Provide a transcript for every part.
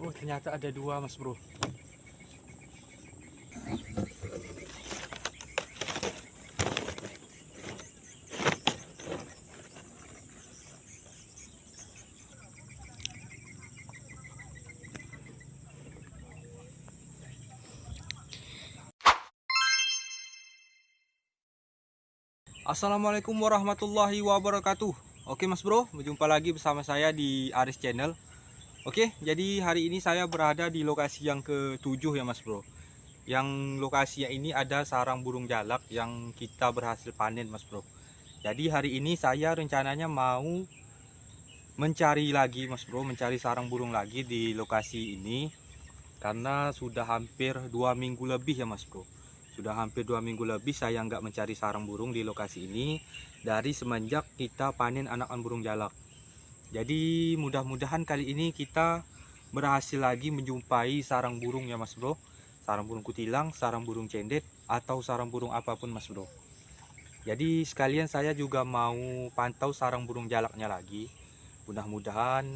Oh, ternyata ada dua, Mas Bro. Assalamualaikum warahmatullahi wabarakatuh. Oke Mas Bro, berjumpa lagi bersama saya di Aris Channel. Oke, jadi hari ini saya berada di lokasi yang ke-7 ya Mas Bro. Yang lokasinya ini ada sarang burung jalak yang kita berhasil panen Mas Bro. Jadi hari ini saya rencananya mau mencari lagi Mas Bro, mencari sarang burung lagi di lokasi ini. Karena sudah hampir 2 minggu lebih ya Mas Bro. Sudah hampir 2 minggu lebih saya nggak mencari sarang burung di lokasi ini dari semenjak kita panen anakan burung jalak. Jadi mudah-mudahan kali ini kita berhasil lagi menjumpai sarang burung ya Mas Bro. Sarang burung kutilang, sarang burung cendet, atau sarang burung apapun Mas Bro. Jadi sekalian saya juga mau pantau sarang burung jalaknya lagi. Mudah-mudahan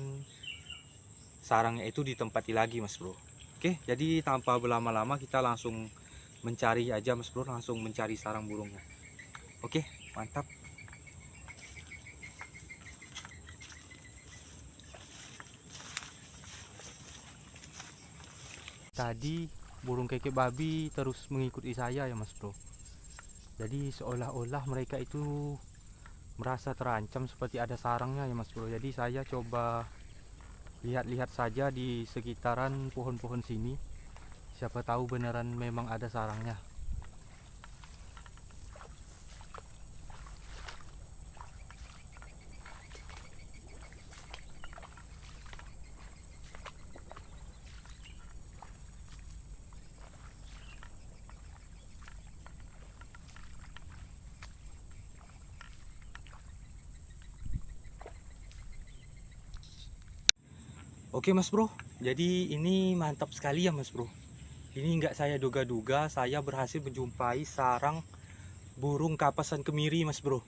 sarangnya itu ditempati lagi Mas Bro. Oke, jadi tanpa berlama-lama kita langsung mencari aja Mas Bro, langsung mencari sarang burungnya. Oke, mantap. Tadi burung keke babi terus mengikuti saya ya Mas Bro. Jadi seolah-olah mereka itu merasa terancam seperti ada sarangnya ya Mas Bro. Jadi saya coba lihat-lihat saja di sekitaran pohon-pohon sini. Siapa tahu beneran memang ada sarangnya. Oke Mas Bro, jadi ini mantap sekali ya Mas Bro. Ini nggak saya duga-duga, saya berhasil menjumpai sarang burung kapasan kemiri Mas Bro.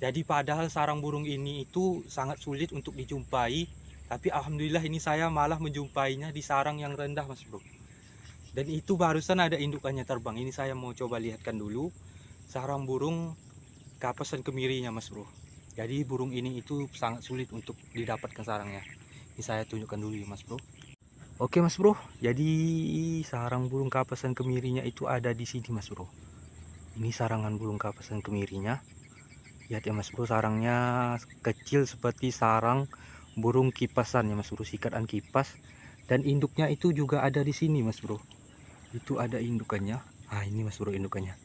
Jadi padahal sarang burung ini itu sangat sulit untuk dijumpai, tapi alhamdulillah ini saya malah menjumpainya di sarang yang rendah Mas Bro. Dan itu barusan ada indukannya terbang. Ini saya mau coba lihatkan dulu sarang burung kapasan kemirinya Mas Bro. Jadi burung ini itu sangat sulit untuk didapatkan sarangnya. Ini saya tunjukkan dulu ya Mas Bro. Oke Mas Bro, jadi sarang burung kapasan kemirinya itu ada di sini Mas Bro. Ini sarangan burung kapasan kemirinya. Lihat ya Mas Bro, sarangnya kecil seperti sarang burung kipasan ya Mas Bro, sikatan kipas. Dan induknya itu juga ada di sini Mas Bro. Itu ada indukannya. Ah ini Mas Bro indukannya.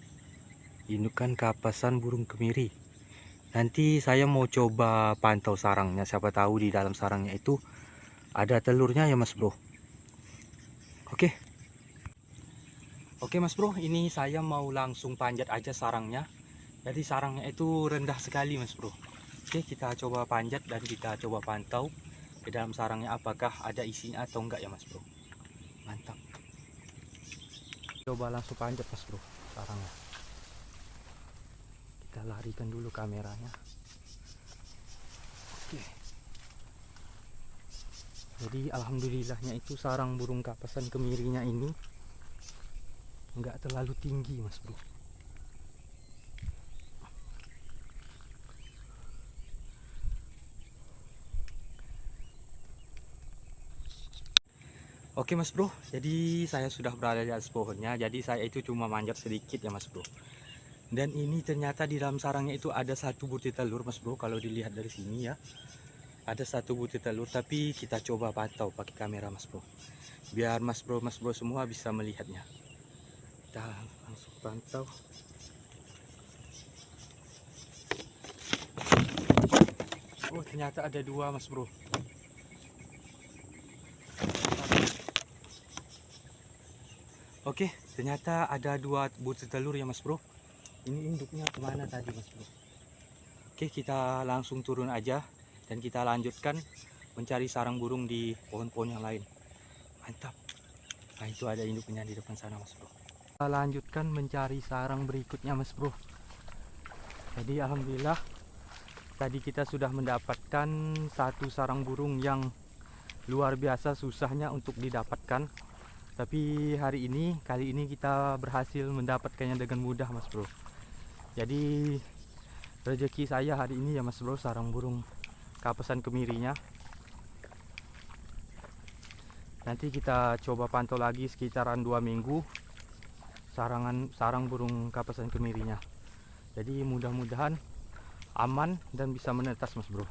Indukan kapasan burung kemiri. Nanti saya mau coba pantau sarangnya. Siapa tahu di dalam sarangnya itu ada telurnya ya Mas Bro. Oke. Oke Mas Bro, ini saya mau langsung panjat aja sarangnya. Jadi sarangnya itu rendah sekali Mas Bro. Oke, kita coba panjat dan kita coba pantau di dalam sarangnya apakah ada isinya atau enggak ya Mas Bro. Mantap. Coba langsung panjat Mas Bro sarangnya. Kita larikan dulu kameranya. Oke. Jadi alhamdulillahnya itu sarang burung kapasan kemirinya ini enggak terlalu tinggi Mas Bro. Oke Mas Bro, jadi saya sudah berada di atas pohonnya. Jadi saya itu cuma manjat sedikit ya Mas Bro. Dan ini ternyata di dalam sarangnya itu ada satu butir telur Mas Bro. Kalau dilihat dari sini ya, ada satu butir telur. Tapi kita coba pantau pakai kamera Mas Bro, biar Mas Bro semua bisa melihatnya. Kita langsung pantau. Oh ternyata ada dua Mas Bro. Oke, ternyata ada dua butir telur ya Mas Bro. Ini induknya kemana tadi Mas Bro? Oke, kita langsung turun aja dan kita lanjutkan mencari sarang burung di pohon-pohon yang lain. Mantap. Nah itu ada induknya di depan sana Mas Bro. Kita lanjutkan mencari sarang berikutnya Mas Bro. Jadi alhamdulillah tadi kita sudah mendapatkan satu sarang burung yang luar biasa susahnya untuk didapatkan. Tapi kali ini kita berhasil mendapatkannya dengan mudah Mas Bro. Jadi rezeki saya hari ini ya Mas Bro, sarang burung kapasan kemirinya. Nanti kita coba pantau lagi sekitaran 2 minggu sarang burung kapasan kemirinya. Jadi mudah-mudahan aman dan bisa menetas Mas Bro.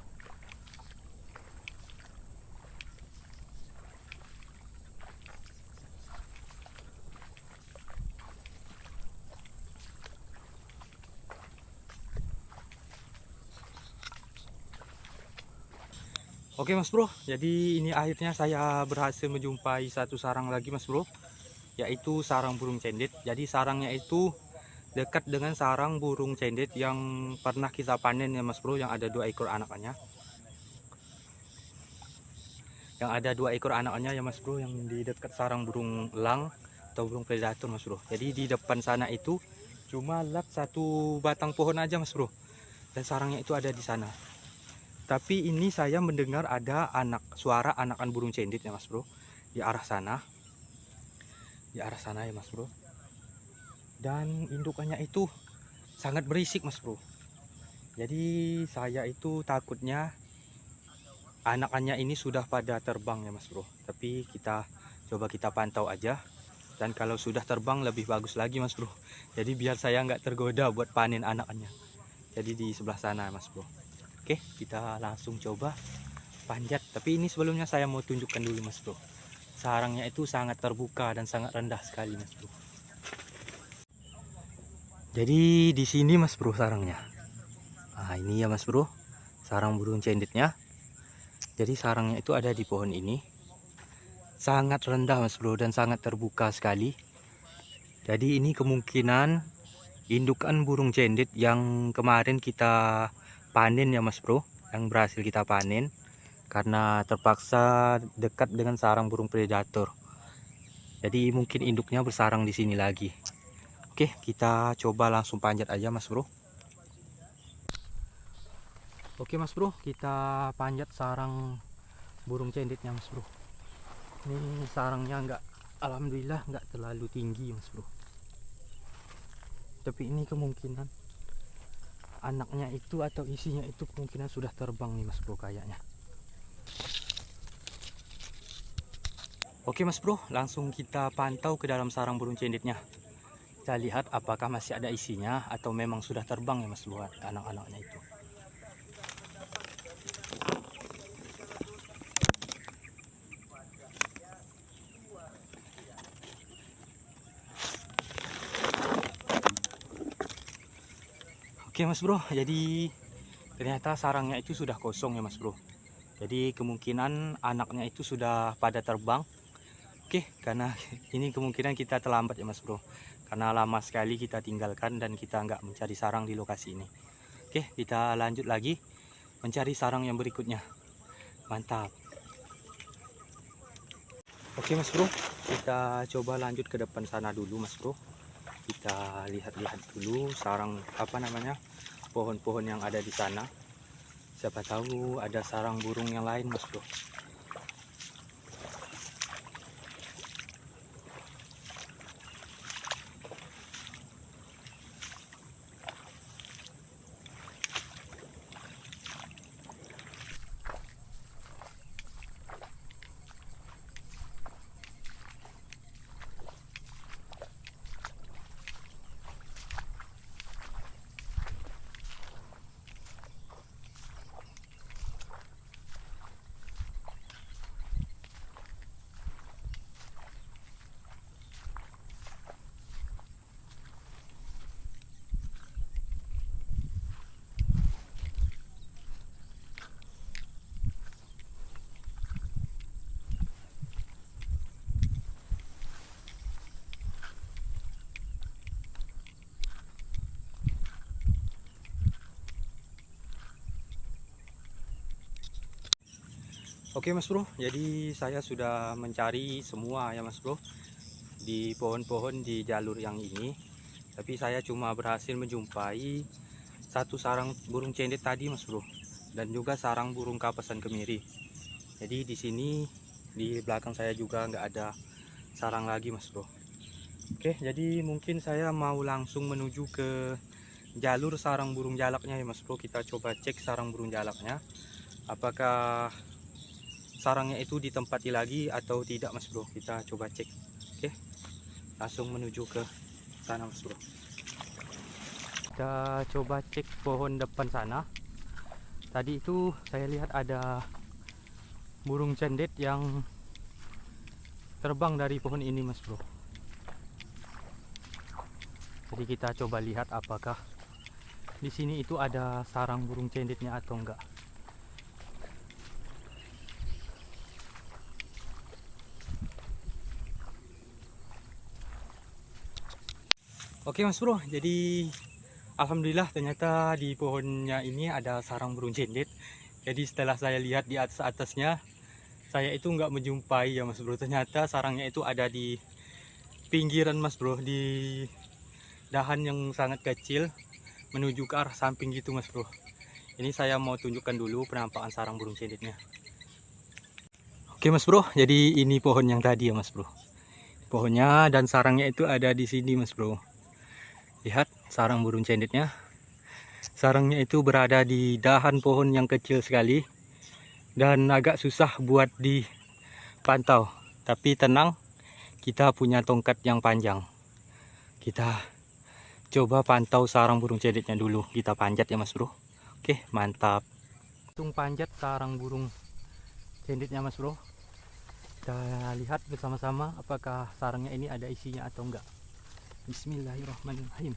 Oke Mas Bro, jadi ini akhirnya saya berhasil menjumpai satu sarang lagi Mas Bro, yaitu sarang burung cendet. Jadi sarangnya itu dekat dengan sarang burung cendet yang pernah kita panen ya Mas Bro, yang ada 2 ekor anakannya. Yang ada 2 ekor anakannya ya Mas Bro, yang di dekat sarang burung elang atau burung predator Mas Bro. Jadi di depan sana itu cuma lihat satu batang pohon aja Mas Bro, dan sarangnya itu ada di sana. Tapi ini saya mendengar ada suara anakan burung cendet ya Mas Bro, di arah sana. Di arah sana ya Mas Bro. Dan indukannya itu sangat berisik Mas Bro. Jadi saya itu takutnya anakannya ini sudah pada terbang ya Mas Bro. Tapi coba kita pantau aja. Dan kalau sudah terbang lebih bagus lagi Mas Bro. Jadi biar saya nggak tergoda buat panen anakannya. Jadi di sebelah sana Mas Bro. Oke, kita langsung coba panjat. Tapi ini sebelumnya saya mau tunjukkan dulu Mas Bro. Sarangnya itu sangat terbuka dan sangat rendah sekali Mas Bro. Jadi di sini Mas Bro sarangnya. Nah ini ya Mas Bro, sarang burung cendetnya. Jadi sarangnya itu ada di pohon ini. Sangat rendah Mas Bro dan sangat terbuka sekali. Jadi ini kemungkinan indukan burung cendet yang kemarin kita panen ya Mas Bro, yang berhasil kita panen karena terpaksa dekat dengan sarang burung predator. Jadi mungkin induknya bersarang di sini lagi. Oke, kita coba langsung panjat aja Mas Bro. Oke Mas Bro, kita panjat sarang burung cendetnya Mas Bro. Ini sarangnya alhamdulillah nggak terlalu tinggi Mas Bro. Tapi ini kemungkinan anaknya itu atau isinya itu kemungkinan sudah terbang nih Mas Bro kayaknya. Oke Mas Bro, langsung kita pantau ke dalam sarang burung cendetnya. Kita lihat apakah masih ada isinya atau memang sudah terbang ya Mas Bro anak-anaknya itu. Oke Mas Bro, jadi ternyata sarangnya itu sudah kosong ya Mas Bro. Jadi kemungkinan anaknya itu sudah pada terbang. Oke, karena ini kemungkinan kita terlambat ya Mas Bro. Karena lama sekali kita tinggalkan dan kita nggak mencari sarang di lokasi ini. Oke, kita lanjut lagi mencari sarang yang berikutnya. Mantap. Oke Mas Bro, kita coba lanjut ke depan sana dulu Mas Bro. Kita lihat-lihat dulu sarang pohon-pohon yang ada di sana. Siapa tahu ada sarang burung yang lain Mas Bro. Oke Mas Bro, jadi saya sudah mencari semua ya Mas Bro di pohon-pohon di jalur yang ini. Tapi saya cuma berhasil menjumpai satu sarang burung cendet tadi Mas Bro, dan juga sarang burung kapasan kemiri. Jadi di sini di belakang saya juga nggak ada sarang lagi mas bro. Oke, jadi mungkin saya mau langsung menuju ke jalur sarang burung jalaknya ya mas bro. Kita coba cek sarang burung jalaknya, apakah sarangnya itu ditempati lagi atau tidak mas bro. Kita coba cek. Oke, langsung menuju ke sana mas bro. Kita coba cek pohon depan sana. Tadi itu saya lihat ada burung cendet yang terbang dari pohon ini mas bro. Jadi kita coba lihat apakah di sini itu ada sarang burung cendetnya atau enggak. Oke mas bro, jadi alhamdulillah ternyata di pohonnya ini ada sarang burung cendet. Jadi setelah saya lihat di atasnya, saya itu nggak menjumpai ya mas bro. Ternyata sarangnya itu ada di pinggiran mas bro, di dahan yang sangat kecil menuju ke arah samping gitu mas bro. Ini saya mau tunjukkan dulu penampakan sarang burung cendetnya. Oke mas bro, jadi ini pohon yang tadi ya mas bro. Pohonnya dan sarangnya itu ada di sini mas bro. Lihat sarang burung cendetnya. Sarangnya itu berada di dahan pohon yang kecil sekali dan agak susah buat dipantau. Tapi tenang, kita punya tongkat yang panjang. Kita coba pantau sarang burung cendetnya dulu. Kita panjat ya mas bro. Oke, mantap. Langsung panjat sarang burung cendetnya mas bro. Kita lihat bersama-sama apakah sarangnya ini ada isinya atau enggak. Bismillahirrahmanirrahim.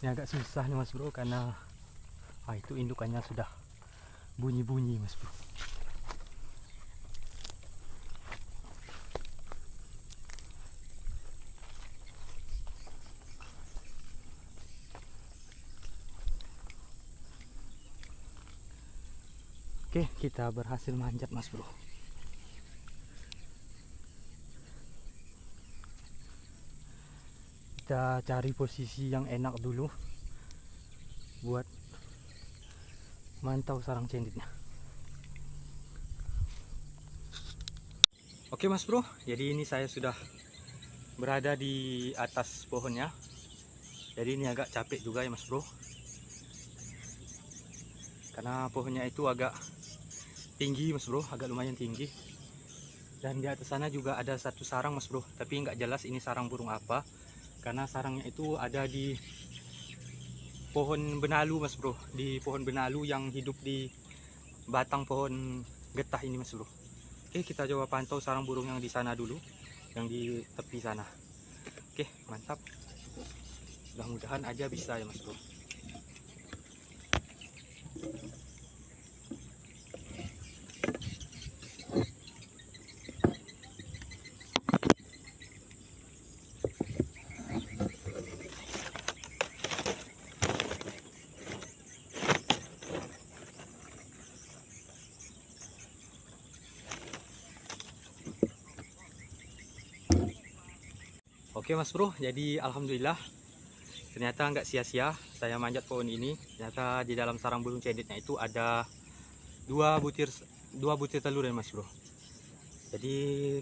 Ini agak susah nih mas bro, karena itu indukannya sudah bunyi-bunyi mas bro. Oke, kita berhasil manjat mas bro. Kita cari posisi yang enak dulu buat mantau sarang cendetnya. Oke mas bro, jadi ini saya sudah berada di atas pohonnya. Jadi ini agak capek juga ya mas bro, karena pohonnya itu agak tinggi mas bro, agak lumayan tinggi. Dan di atas sana juga ada satu sarang mas bro, tapi nggak jelas ini sarang burung apa, karena sarangnya itu ada di pohon benalu mas bro, di pohon benalu yang hidup di batang pohon getah ini mas bro. Oke, kita coba pantau sarang burung yang di sana dulu, yang di tepi sana. Oke, mantap. Mudah-mudahan aja bisa ya mas bro. Oke mas bro, jadi alhamdulillah ternyata nggak sia-sia saya manjat pohon ini. Ternyata di dalam sarang burung cendetnya itu ada dua butir telur ya mas bro. Jadi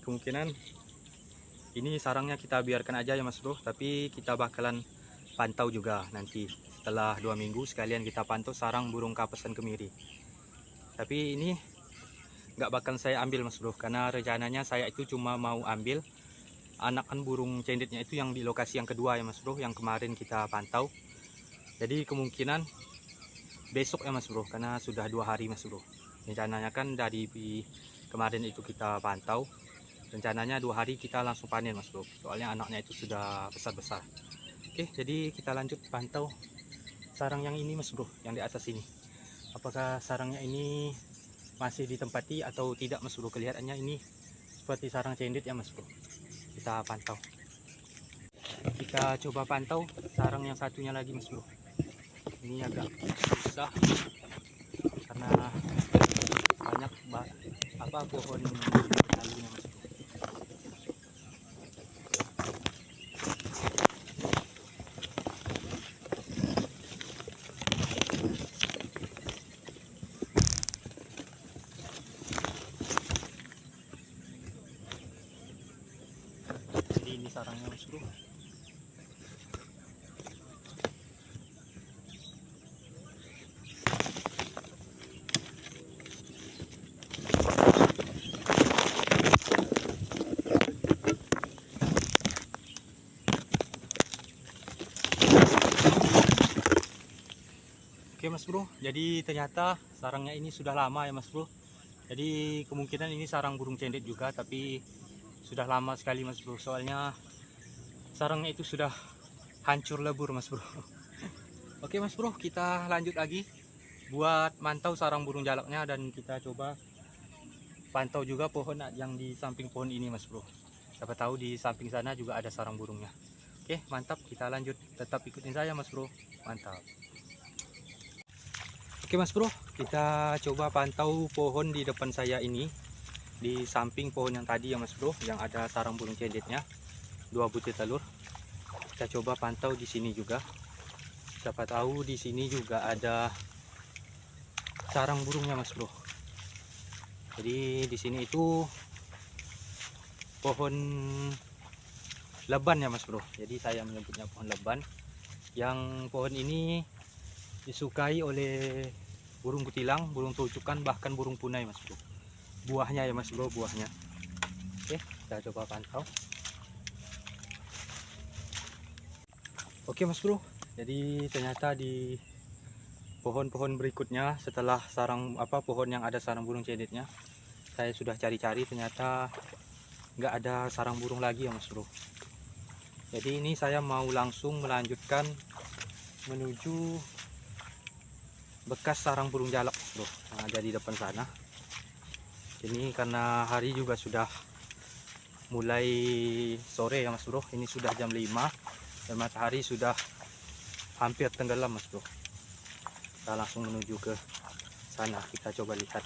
kemungkinan ini sarangnya kita biarkan aja ya mas bro, tapi kita bakalan pantau juga nanti setelah 2 minggu sekalian kita pantau sarang burung kapesan kemiri. Tapi ini nggak bakal saya ambil mas bro, karena rencananya saya itu cuma mau ambil anakan burung cendetnya itu yang di lokasi yang kedua ya mas bro, yang kemarin kita pantau. Jadi kemungkinan besok ya mas bro, karena sudah 2 hari mas bro. Rencananya kan dari kemarin itu kita pantau, rencananya 2 hari kita langsung panen mas bro, soalnya anaknya itu sudah besar-besar. Oke, jadi kita lanjut pantau sarang yang ini mas bro, yang di atas ini. Apakah sarangnya ini masih ditempati atau tidak mas bro? Kelihatannya ini seperti sarang cendet ya mas bro. Kita pantau. Kita coba pantau sarang yang satunya lagi mas bro. Ini agak susah karena banyak pohon lalunya mas bro. sarangnya mas bro. Oke mas bro, jadi ternyata sarangnya ini sudah lama ya mas bro. Jadi kemungkinan ini sarang burung cendet juga, tapi sudah lama sekali mas bro. Soalnya sarangnya itu sudah hancur lebur mas bro. Oke mas bro, kita lanjut lagi buat mantau sarang burung jalaknya, dan kita coba pantau juga pohon yang di samping pohon ini mas bro. Siapa tahu di samping sana juga ada sarang burungnya. Oke mantap, kita lanjut, tetap ikutin saya mas bro, mantap. Oke mas bro, kita coba pantau pohon di depan saya ini, di samping pohon yang tadi ya mas bro, yang ada sarang burung cendetnya, 2 butir telur. Kita coba pantau di sini juga. Siapa tahu di sini juga ada sarang burungnya mas bro. Jadi di sini itu pohon leban ya mas bro. Jadi saya menyebutnya pohon leban. Yang pohon ini disukai oleh burung kutilang, burung tucukan, bahkan burung punai mas bro. Buahnya ya mas bro, buahnya. Oke, kita coba pantau. Oke mas bro, jadi ternyata di pohon-pohon berikutnya setelah pohon yang ada sarang burung cendetnya, saya sudah cari-cari, ternyata nggak ada sarang burung lagi ya mas bro. Jadi ini saya mau langsung melanjutkan menuju bekas sarang burung jalak bro yang ada di depan sana. Ini karena hari juga sudah mulai sore ya mas bro, ini sudah jam 5 dan matahari sudah hampir tenggelam mas bro. Kita langsung menuju ke sana, kita coba lihat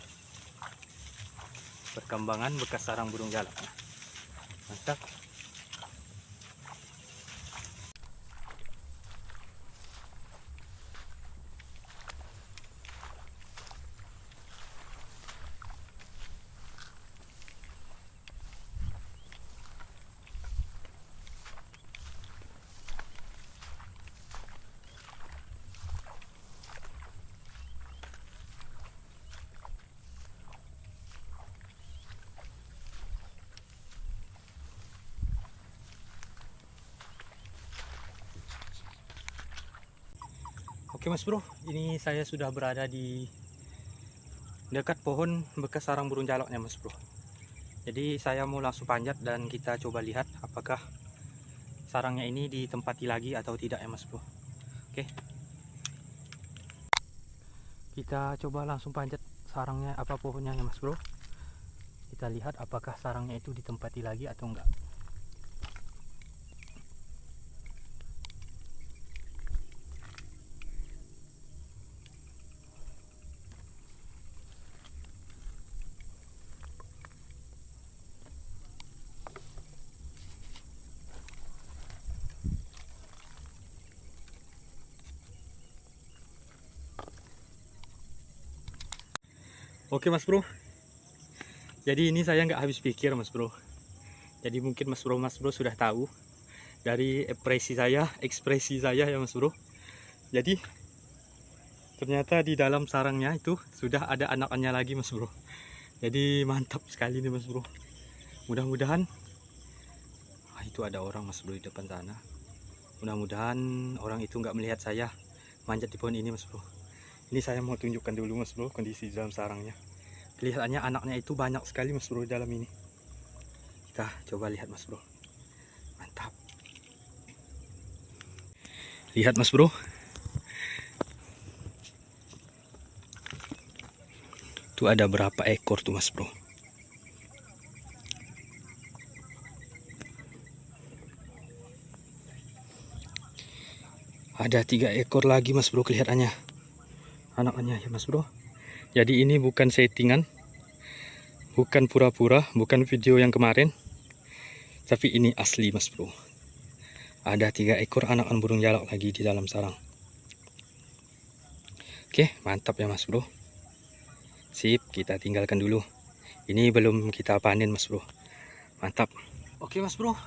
perkembangan bekas sarang burung jalaknya. Mantap. Oke mas bro, ini saya sudah berada di dekat pohon bekas sarang burung jalaknya mas bro. Jadi saya mau langsung panjat dan kita coba lihat apakah sarangnya ini ditempati lagi atau tidak ya mas bro. Oke, kita coba langsung panjat sarangnya, pohonnya ya mas bro. Kita lihat apakah sarangnya itu ditempati lagi atau enggak. Oke mas bro, jadi ini saya nggak habis pikir mas bro. Jadi mungkin mas bro sudah tahu dari ekspresi saya ya mas bro. Jadi ternyata di dalam sarangnya itu sudah ada anakannya lagi mas bro. Jadi mantap sekali nih mas bro. Mudah-mudahan itu ada orang mas bro di depan sana. Mudah-mudahan orang itu nggak melihat saya manjat di pohon ini mas bro. Ini saya mau tunjukkan dulu mas bro kondisi dalam sarangnya. Kelihatannya anaknya itu banyak sekali mas bro di dalam ini. Kita coba lihat mas bro. Mantap. Lihat mas bro. Itu ada berapa ekor tuh mas bro. Ada 3 ekor lagi mas bro kelihatannya. Anaknya ya mas bro. Jadi ini bukan settingan, bukan pura-pura, bukan video yang kemarin, tapi ini asli mas bro. Ada 3 ekor anakan burung jalak lagi di dalam sarang. Oke mantap ya mas bro. Sip, kita tinggalkan dulu. Ini belum kita panen mas bro. Mantap. Oke mas bro,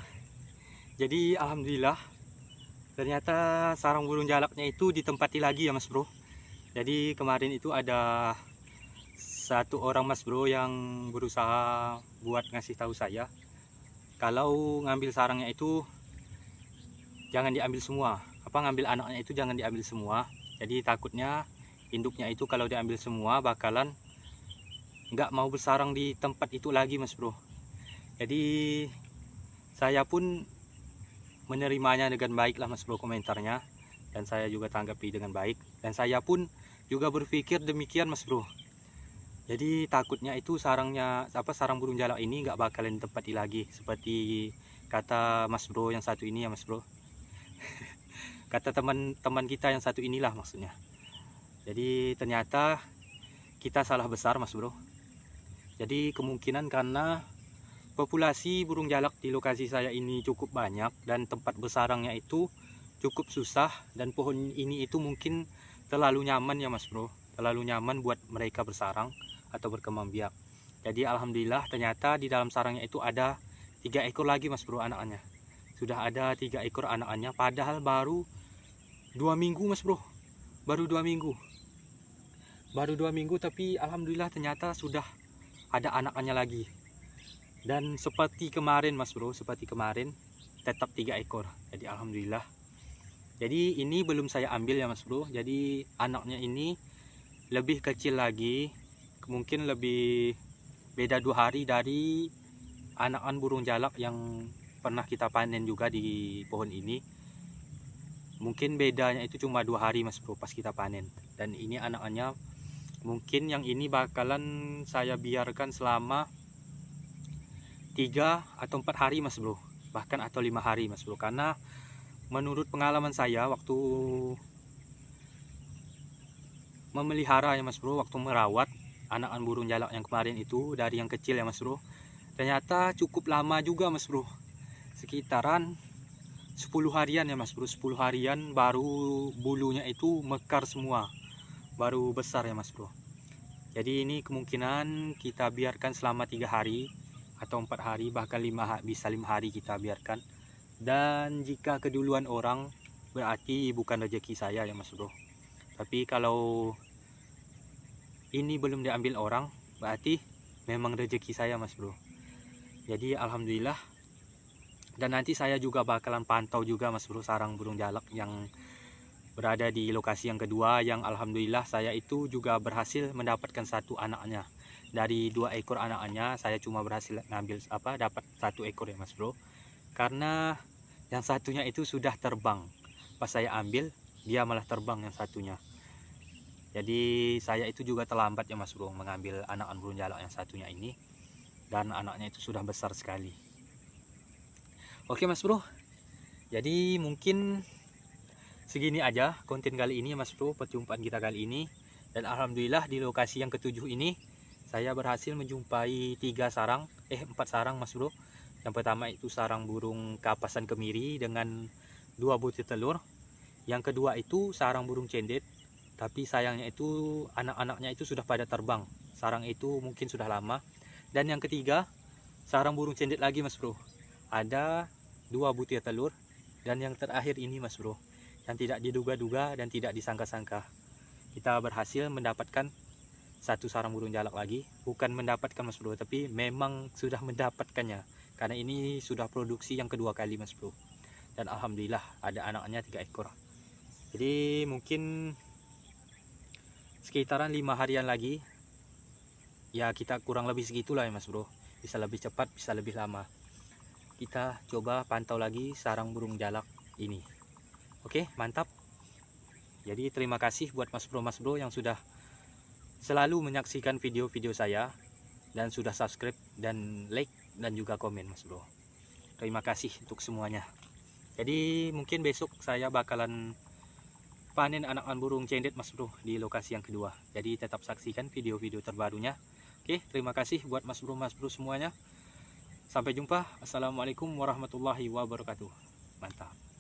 Jadi alhamdulillah ternyata sarang burung jalaknya itu ditempati lagi ya Mas Bro. Jadi kemarin itu ada satu orang Mas Bro yang berusaha buat ngasih tahu saya kalau ngambil sarangnya itu jangan diambil semua, ngambil anaknya itu jangan diambil semua. Jadi takutnya induknya itu kalau diambil semua bakalan nggak mau bersarang di tempat itu lagi Mas Bro. Jadi saya pun menerimanya dengan baik lah Mas Bro komentarnya, dan saya juga tanggapi dengan baik, dan saya pun juga berpikir demikian Mas Bro. Jadi takutnya itu sarang burung jalak ini nggak bakalan ditempati lagi seperti kata Mas Bro yang satu ini ya Mas Bro. Kata teman-teman kita yang satu inilah maksudnya. Jadi ternyata kita salah besar Mas Bro. Jadi kemungkinan karena populasi burung jalak di lokasi saya ini cukup banyak dan tempat bersarangnya itu cukup susah, dan pohon ini itu mungkin terlalu nyaman ya Mas Bro, terlalu nyaman buat mereka bersarang atau berkembang biak. Jadi alhamdulillah ternyata di dalam sarangnya itu ada 3 ekor lagi Mas Bro anakannya. Sudah ada 3 ekor anakannya, padahal baru 2 minggu Mas Bro, baru 2 minggu, tapi alhamdulillah ternyata sudah ada anakannya lagi. Dan seperti kemarin Mas Bro, seperti kemarin tetap 3 ekor. Jadi alhamdulillah. Jadi ini belum saya ambil ya Mas Bro. Jadi anaknya ini lebih kecil lagi, mungkin lebih beda 2 hari dari anakan burung jalak yang pernah kita panen juga di pohon ini. Mungkin bedanya itu cuma 2 hari Mas Bro pas kita panen. Dan ini anakannya mungkin yang ini bakalan saya biarkan selama 3 atau 4 hari Mas Bro, bahkan atau 5 hari Mas Bro, karena menurut pengalaman saya waktu memelihara ya Mas Bro, waktu merawat anakan burung jalak yang kemarin itu dari yang kecil ya Mas Bro, ternyata cukup lama juga Mas Bro, sekitaran 10 harian ya Mas Bro, 10 harian baru bulunya itu mekar semua, baru besar ya Mas Bro. Jadi ini kemungkinan kita biarkan selama 3 hari atau 4 hari, bahkan bisa 5 hari kita biarkan. Dan jika keduluan orang berarti bukan rezeki saya ya Mas Bro. Tapi kalau ini belum diambil orang berarti memang rezeki saya Mas Bro. Jadi alhamdulillah. Dan nanti saya juga bakalan pantau juga Mas Bro sarang burung jalak yang berada di lokasi yang kedua, yang alhamdulillah saya itu juga berhasil mendapatkan 1 anaknya. Dari 2 ekor anakannya saya cuma berhasil ngambil dapat 1 ekor ya Mas Bro, karena yang satunya itu sudah terbang. Pas saya ambil dia malah terbang yang satunya. Jadi saya itu juga terlambat ya Mas Bro mengambil anakan burung jalak yang satunya ini, dan anaknya itu sudah besar sekali. Oke Mas Bro, jadi mungkin segini aja konten kali ini ya Mas Bro, perjumpaan kita kali ini. Dan alhamdulillah di lokasi yang ketujuh ini saya berhasil menjumpai 4 sarang Mas Bro. Yang pertama itu sarang burung kapasan kemiri dengan 2 butir telur. Yang kedua itu sarang burung cendet, tapi sayangnya itu anak-anaknya itu sudah pada terbang. Sarang itu mungkin sudah lama. Dan yang ketiga sarang burung cendet lagi Mas Bro, ada 2 butir telur. Dan yang terakhir ini Mas Bro, yang tidak diduga-duga dan tidak disangka-sangka, kita berhasil mendapatkan 1 sarang burung jalak lagi. Bukan mendapatkan Mas Bro, tapi memang sudah mendapatkannya, karena ini sudah produksi yang kedua kali Mas Bro. Dan alhamdulillah ada anaknya 3 ekor. Jadi mungkin sekitaran 5 harian lagi ya, kita kurang lebih segitulah ya Mas Bro. Bisa lebih cepat, bisa lebih lama. Kita coba pantau lagi sarang burung jalak ini. Oke, mantap. Jadi terima kasih buat Mas Bro yang sudah selalu menyaksikan video-video saya, dan sudah subscribe dan like dan juga komen Mas Bro. Terima kasih untuk semuanya. Jadi mungkin besok saya bakalan panen anakan burung cendet Mas Bro di lokasi yang kedua. Jadi tetap saksikan video-video terbarunya. Oke, terima kasih buat Mas Bro semuanya. Sampai jumpa. Assalamualaikum warahmatullahi wabarakatuh. Mantap.